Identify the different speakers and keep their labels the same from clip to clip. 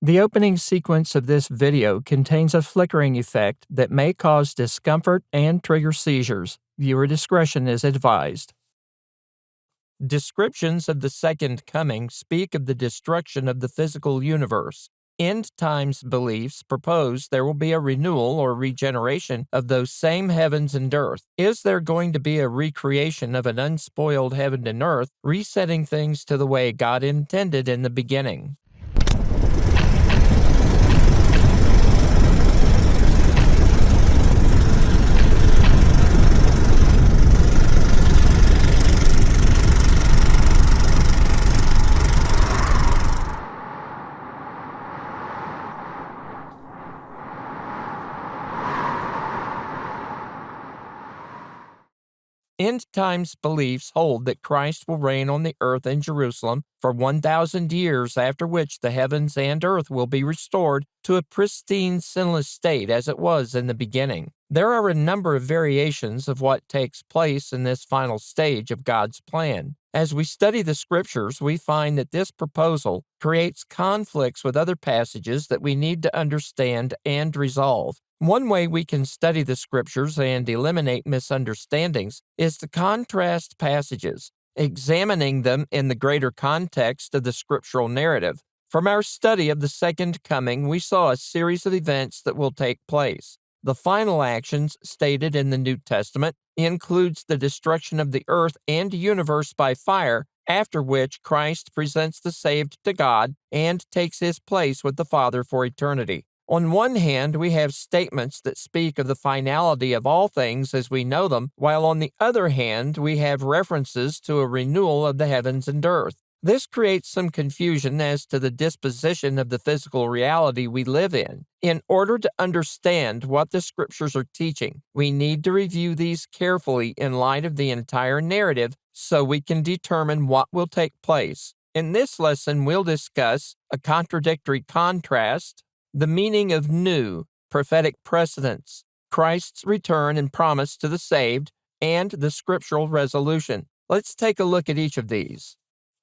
Speaker 1: The opening sequence of this video contains a flickering effect that may cause discomfort and trigger seizures. Viewer discretion is advised. Descriptions of the Second Coming speak of the destruction of the physical universe. End times beliefs propose there will be a renewal or regeneration of those same heavens and earth. Is there going to be a recreation of an unspoiled heaven and earth, resetting things to the way God intended in the beginning? End times beliefs hold that Christ will reign on the earth in Jerusalem for 1,000 years, after which the heavens and earth will be restored to a pristine, sinless state as it was in the beginning. There are a number of variations of what takes place in this final stage of God's plan. As we study the Scriptures, we find that this proposal creates conflicts with other passages that we need to understand and resolve. One way we can study the Scriptures and eliminate misunderstandings is to contrast passages, examining them in the greater context of the scriptural narrative. From our study of the Second Coming, we saw a series of events that will take place. The final actions stated in the New Testament includes the destruction of the earth and universe by fire, after which Christ presents the saved to God and takes his place with the Father for eternity. On one hand, we have statements that speak of the finality of all things as we know them, while on the other hand, we have references to a renewal of the heavens and earth. This creates some confusion as to the disposition of the physical reality we live in. In order to understand what the Scriptures are teaching, we need to review these carefully in light of the entire narrative so we can determine what will take place. In this lesson, we'll discuss a contradictory contrast, the meaning of new, prophetic precedents, Christ's return and promise to the saved, and the scriptural resolution. Let's take a look at each of these.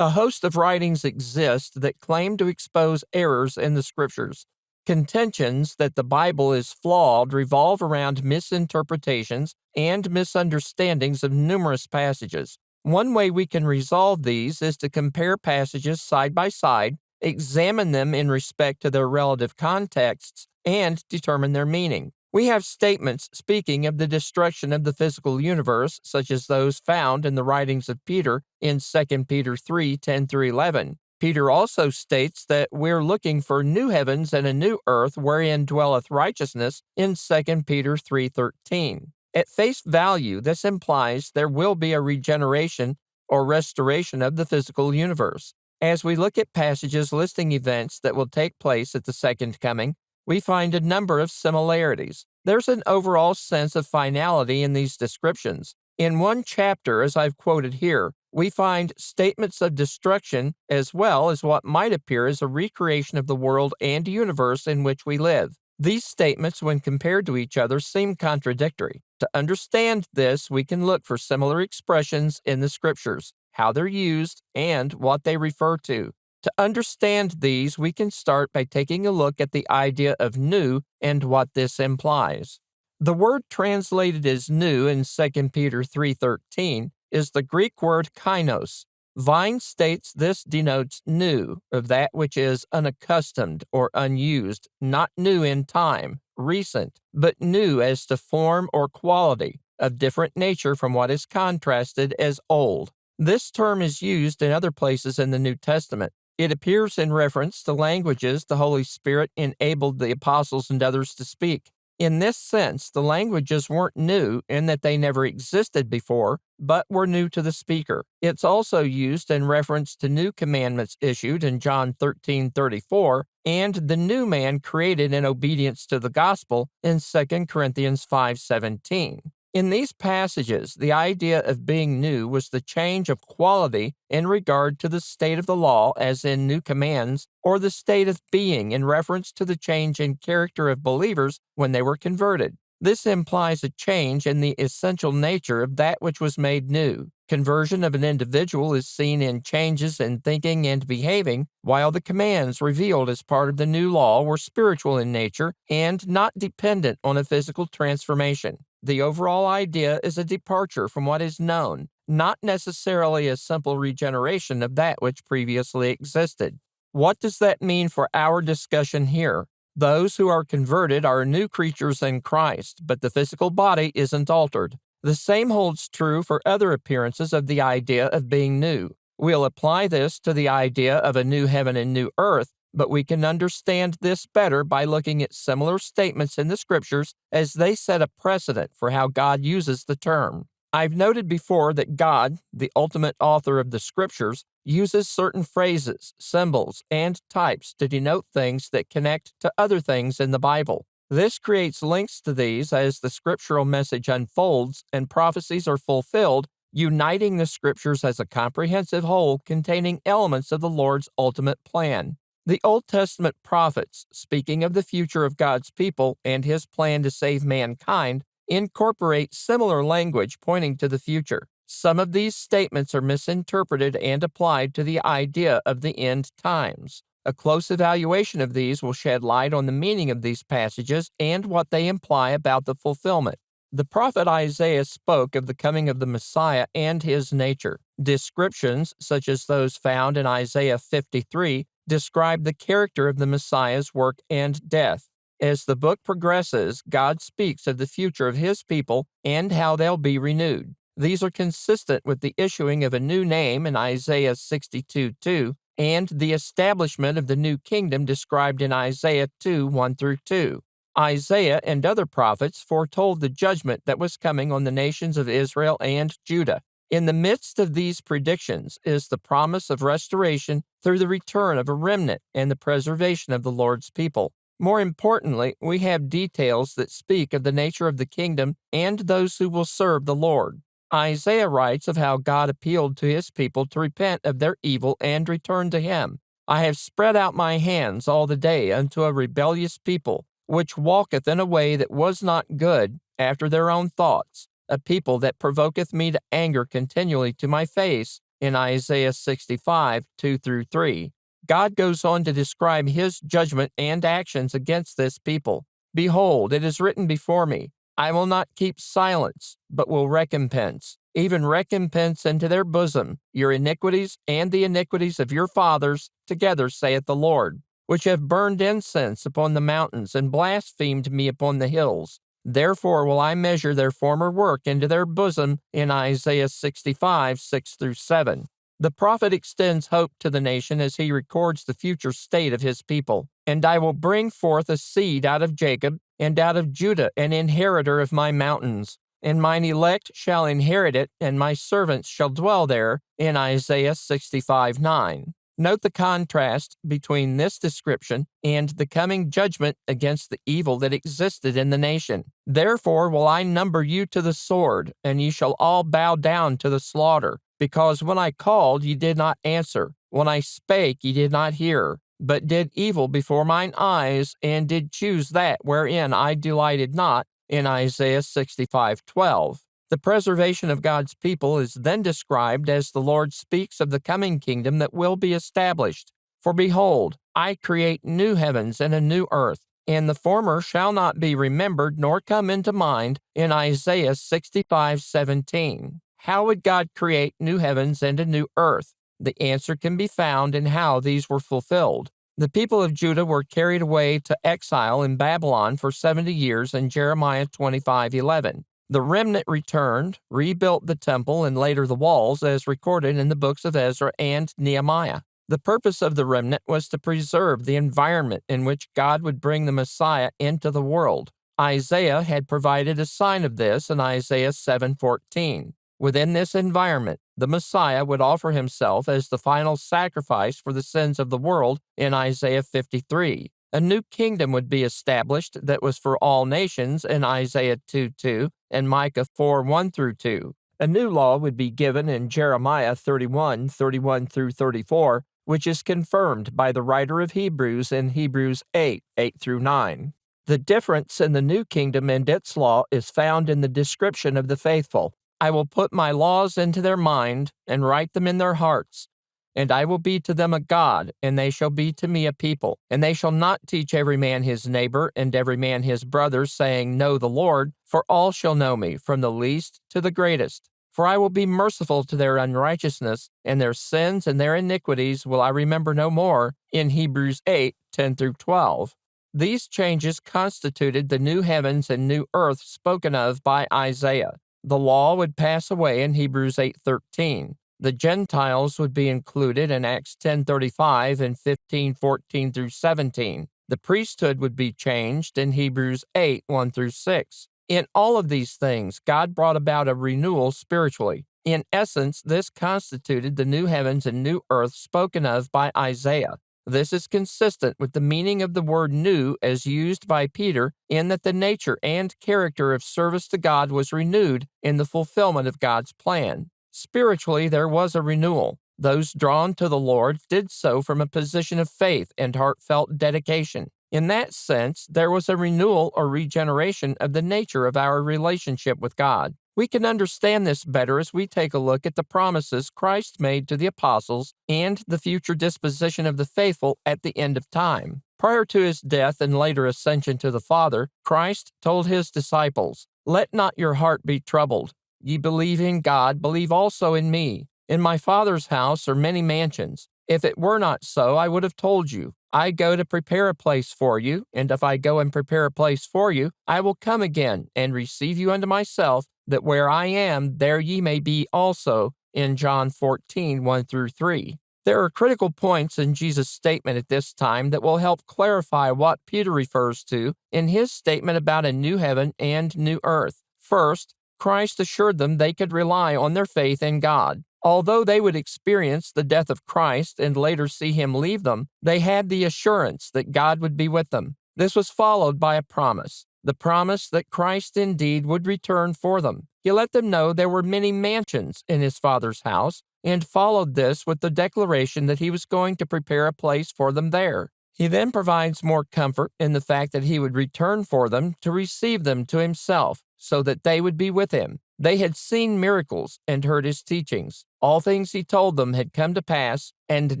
Speaker 1: A host of writings exist that claim to expose errors in the Scriptures. Contentions that the Bible is flawed revolve around misinterpretations and misunderstandings of numerous passages. One way we can resolve these is to compare passages side by side, examine them in respect to their relative contexts, and determine their meaning. We have statements speaking of the destruction of the physical universe, such as those found in the writings of Peter in 2 Peter 3:10-11. Peter also states that we're looking for new heavens and a new earth wherein dwelleth righteousness in 2 Peter 3:13. At face value, this implies there will be a regeneration or restoration of the physical universe. As we look at passages listing events that will take place at the Second Coming, we find a number of similarities. There's an overall sense of finality in these descriptions. In one chapter, as I've quoted here, we find statements of destruction as well as what might appear as a recreation of the world and universe in which we live. These statements, when compared to each other, seem contradictory. To understand this, we can look for similar expressions in the Scriptures, how they're used, and what they refer to. To understand these, we can start by taking a look at the idea of new and what this implies. The word translated as new in 2 Peter 3:13 is the Greek word kainos. Vine states this denotes new, of that which is unaccustomed or unused, not new in time, recent, but new as to form or quality, of different nature from what is contrasted as old. This term is used in other places in the New Testament. It appears in reference to languages the Holy Spirit enabled the apostles and others to speak. In this sense, the languages weren't new in that they never existed before, but were new to the speaker. It's also used in reference to new commandments issued in John 13:34 and the new man created in obedience to the gospel in 2 Corinthians 5:17. In these passages, the idea of being new was the change of quality in regard to the state of the law, as in new commands, or the state of being in reference to the change in character of believers when they were converted. This implies a change in the essential nature of that which was made new. Conversion of an individual is seen in changes in thinking and behaving, while the commands revealed as part of the new law were spiritual in nature and not dependent on a physical transformation. The overall idea is a departure from what is known, not necessarily a simple regeneration of that which previously existed. What does that mean for our discussion here? Those who are converted are new creatures in Christ, but the physical body isn't altered. The same holds true for other appearances of the idea of being new. We'll apply this to the idea of a new heaven and new earth, but we can understand this better by looking at similar statements in the Scriptures as they set a precedent for how God uses the term. I've noted before that God, the ultimate author of the Scriptures, uses certain phrases, symbols, and types to denote things that connect to other things in the Bible. This creates links to these as the scriptural message unfolds and prophecies are fulfilled, uniting the Scriptures as a comprehensive whole containing elements of the Lord's ultimate plan. The Old Testament prophets, speaking of the future of God's people and His plan to save mankind, incorporate similar language pointing to the future. Some of these statements are misinterpreted and applied to the idea of the end times. A close evaluation of these will shed light on the meaning of these passages and what they imply about the fulfillment. The prophet Isaiah spoke of the coming of the Messiah and his nature. Descriptions, such as those found in Isaiah 53, describe the character of the Messiah's work and death. As the book progresses, God speaks of the future of His people and how they'll be renewed. These are consistent with the issuing of a new name in Isaiah 62:2 and the establishment of the new kingdom described in Isaiah 2:1-2. Isaiah and other prophets foretold the judgment that was coming on the nations of Israel and Judah. In the midst of these predictions is the promise of restoration through the return of a remnant and the preservation of the Lord's people. More importantly, we have details that speak of the nature of the kingdom and those who will serve the Lord. Isaiah writes of how God appealed to His people to repent of their evil and return to Him. I have spread out my hands all the day unto a rebellious people, which walketh in a way that was not good, after their own thoughts, a people that provoketh me to anger continually to my face, in Isaiah 65:2-3. God goes on to describe His judgment and actions against this people. Behold, it is written before me, I will not keep silence, but will recompense, even recompense into their bosom, your iniquities and the iniquities of your fathers, together saith the Lord, which have burned incense upon the mountains and blasphemed me upon the hills. Therefore will I measure their former work into their bosom, in Isaiah 65:6-7. The prophet extends hope to the nation as he records the future state of his people. And I will bring forth a seed out of Jacob, and out of Judah an inheritor of my mountains. And mine elect shall inherit it, and my servants shall dwell there, in Isaiah 65:9. Note the contrast between this description and the coming judgment against the evil that existed in the nation. Therefore will I number you to the sword, and ye shall all bow down to the slaughter. Because when I called, ye did not answer. When I spake, ye did not hear, but did evil before mine eyes, and did choose that wherein I delighted not, in Isaiah 65:12. The preservation of God's people is then described as the Lord speaks of the coming kingdom that will be established. For behold, I create new heavens and a new earth, and the former shall not be remembered nor come into mind, in Isaiah 65:17. How would God create new heavens and a new earth? The answer can be found in how these were fulfilled. The people of Judah were carried away to exile in Babylon for 70 years in Jeremiah 25:11. The remnant returned, rebuilt the temple and later the walls, as recorded in the books of Ezra and Nehemiah. The purpose of the remnant was to preserve the environment in which God would bring the Messiah into the world. Isaiah had provided a sign of this in Isaiah 7:14. Within this environment, the Messiah would offer himself as the final sacrifice for the sins of the world in Isaiah 53. A new kingdom would be established that was for all nations in Isaiah 2:2 and Micah 4:1-2. A new law would be given in Jeremiah 31:31-34, which is confirmed by the writer of Hebrews in Hebrews 8:8-9. The difference in the new kingdom and its law is found in the description of the faithful. I will put my laws into their mind and write them in their hearts. And I will be to them a God, and they shall be to me a people. And they shall not teach every man his neighbor and every man his brother, saying, Know the Lord, for all shall know me, from the least to the greatest. For I will be merciful to their unrighteousness, and their sins and their iniquities will I remember no more, in Hebrews 8:10-12. These changes constituted the new heavens and new earth spoken of by Isaiah. The law would pass away in Hebrews 8:13. The Gentiles would be included in Acts 10:35 and 15:14-17. The priesthood would be changed in Hebrews 8:1-6. In all of these things, God brought about a renewal spiritually. In essence, this constituted the new heavens and new earth spoken of by Isaiah. This is consistent with the meaning of the word new as used by Peter, in that the nature and character of service to God was renewed in the fulfillment of God's plan. Spiritually, there was a renewal. Those drawn to the Lord did so from a position of faith and heartfelt dedication. In that sense, there was a renewal or regeneration of the nature of our relationship with God. We can understand this better as we take a look at the promises Christ made to the apostles and the future disposition of the faithful at the end of time. Prior to his death and later ascension to the Father, Christ told his disciples, Let not your heart be troubled. Ye believe in God, believe also in me. In my Father's house are many mansions. If it were not so, I would have told you. I go to prepare a place for you, and if I go and prepare a place for you, I will come again and receive you unto myself, that where I am, there ye may be also, in John 14:1-3. There are critical points in Jesus' statement at this time that will help clarify what Peter refers to in his statement about a new heaven and new earth. First, Christ assured them they could rely on their faith in God. Although they would experience the death of Christ and later see him leave them, they had the assurance that God would be with them. This was followed by a promise, the promise that Christ indeed would return for them. He let them know there were many mansions in his Father's house, and followed this with the declaration that he was going to prepare a place for them there. He then provides more comfort in the fact that he would return for them to receive them to himself, so that they would be with him. They had seen miracles and heard his teachings. All things he told them had come to pass, and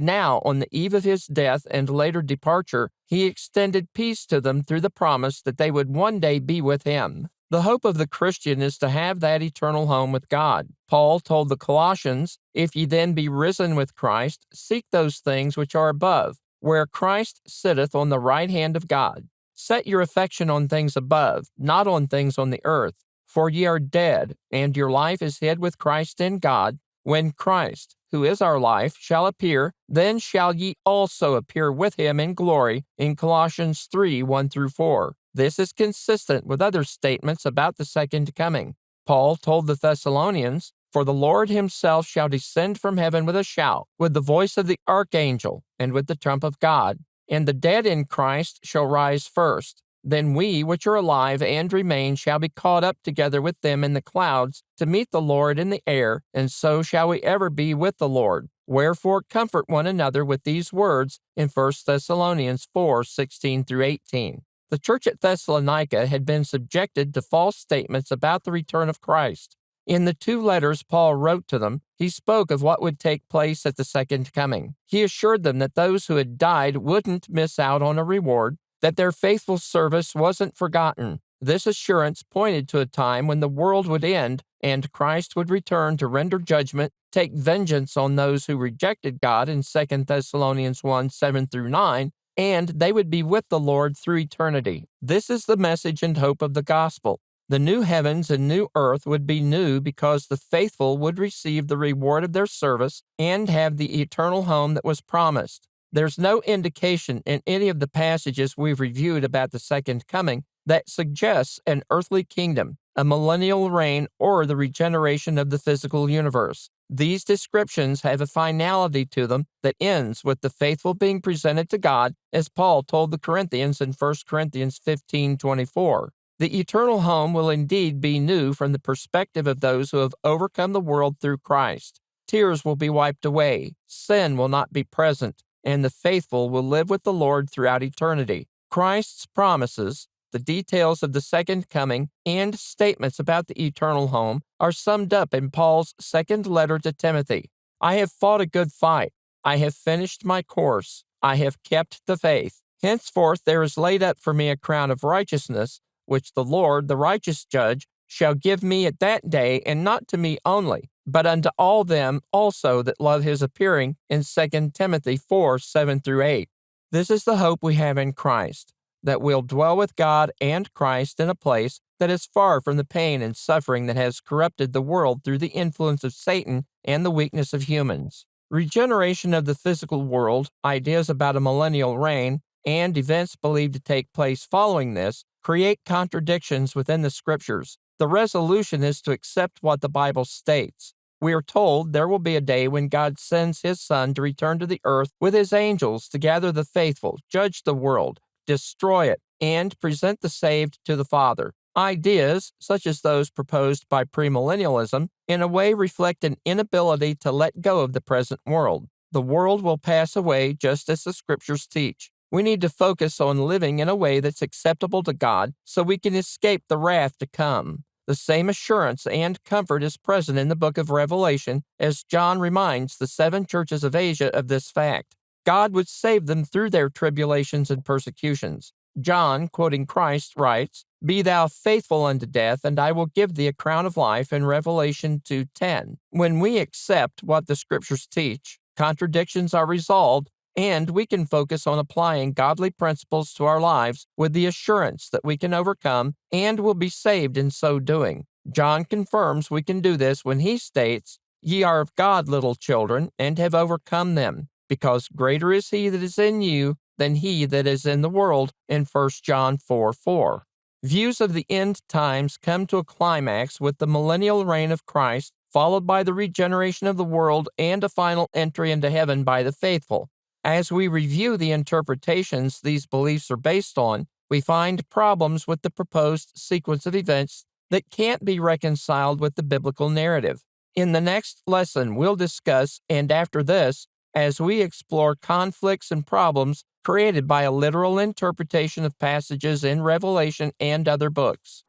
Speaker 1: now, on the eve of his death and later departure, he extended peace to them through the promise that they would one day be with him. The hope of the Christian is to have that eternal home with God. Paul told the Colossians, If ye then be risen with Christ, seek those things which are above, where Christ sitteth on the right hand of God. Set your affection on things above, not on things on the earth. For ye are dead, and your life is hid with Christ in God. When Christ, who is our life, shall appear, then shall ye also appear with him in glory, in Colossians 3:1-4. This is consistent with other statements about the second coming. Paul told the Thessalonians, For the Lord himself shall descend from heaven with a shout, with the voice of the archangel, and with the trump of God. And the dead in Christ shall rise first. Then we, which are alive and remain, shall be caught up together with them in the clouds to meet the Lord in the air, and so shall we ever be with the Lord. Wherefore comfort one another with these words in 1 Thessalonians 4:16-18. The church at Thessalonica had been subjected to false statements about the return of Christ. In the 2 letters Paul wrote to them, he spoke of what would take place at the second coming. He assured them that those who had died wouldn't miss out on a reward, that their faithful service wasn't forgotten. This assurance pointed to a time when the world would end and Christ would return to render judgment, take vengeance on those who rejected God in 2 Thessalonians 1:7-9, and they would be with the Lord through eternity. This is the message and hope of the gospel. The new heavens and new earth would be new because the faithful would receive the reward of their service and have the eternal home that was promised. There's no indication in any of the passages we've reviewed about the second coming that suggests an earthly kingdom, a millennial reign, or the regeneration of the physical universe. These descriptions have a finality to them that ends with the faithful being presented to God, as Paul told the Corinthians in 1 Corinthians 15:24. The eternal home will indeed be new from the perspective of those who have overcome the world through Christ. Tears will be wiped away, sin will not be present, and the faithful will live with the Lord throughout eternity. Christ's promises, The details of the second coming and statements about the eternal home are summed up in Paul's second letter to Timothy. I have fought a good fight. I have finished my course. I have kept the faith. Henceforth there is laid up for me a crown of righteousness, which the Lord, the righteous judge, shall give me at that day, and not to me only, but unto all them also that love his appearing, in 2 Timothy 4:7-8. This is the hope we have in Christ, that we'll dwell with God and Christ in a place that is far from the pain and suffering that has corrupted the world through the influence of Satan and the weakness of humans. Regeneration of the physical world, ideas about a millennial reign, and events believed to take place following this create contradictions within the Scriptures. The resolution is to accept what the Bible states. We are told there will be a day when God sends His Son to return to the earth with His angels to gather the faithful, judge the world, destroy it, and present the saved to the Father. Ideas, such as those proposed by premillennialism, in a way reflect an inability to let go of the present world. The world will pass away just as the Scriptures teach. We need to focus on living in a way that's acceptable to God so we can escape the wrath to come. The same assurance and comfort is present in the book of Revelation as John reminds the 7 churches of Asia of this fact. God would save them through their tribulations and persecutions. John, quoting Christ, writes, "Be thou faithful unto death, and I will give thee a crown of life," in Revelation 2:10. When we accept what the Scriptures teach, contradictions are resolved, and we can focus on applying godly principles to our lives with the assurance that we can overcome and will be saved in so doing. John confirms we can do this when he states, "Ye are of God, little children, and have overcome them, because greater is he that is in you than he that is in the world," in 1 John 4:4. Views of the end times come to a climax with the millennial reign of Christ, followed by the regeneration of the world and a final entry into heaven by the faithful. As we review the interpretations these beliefs are based on, we find problems with the proposed sequence of events that can't be reconciled with the biblical narrative. In the next lesson, we'll discuss, and after this, as we explore conflicts and problems created by a literal interpretation of passages in Revelation and other books.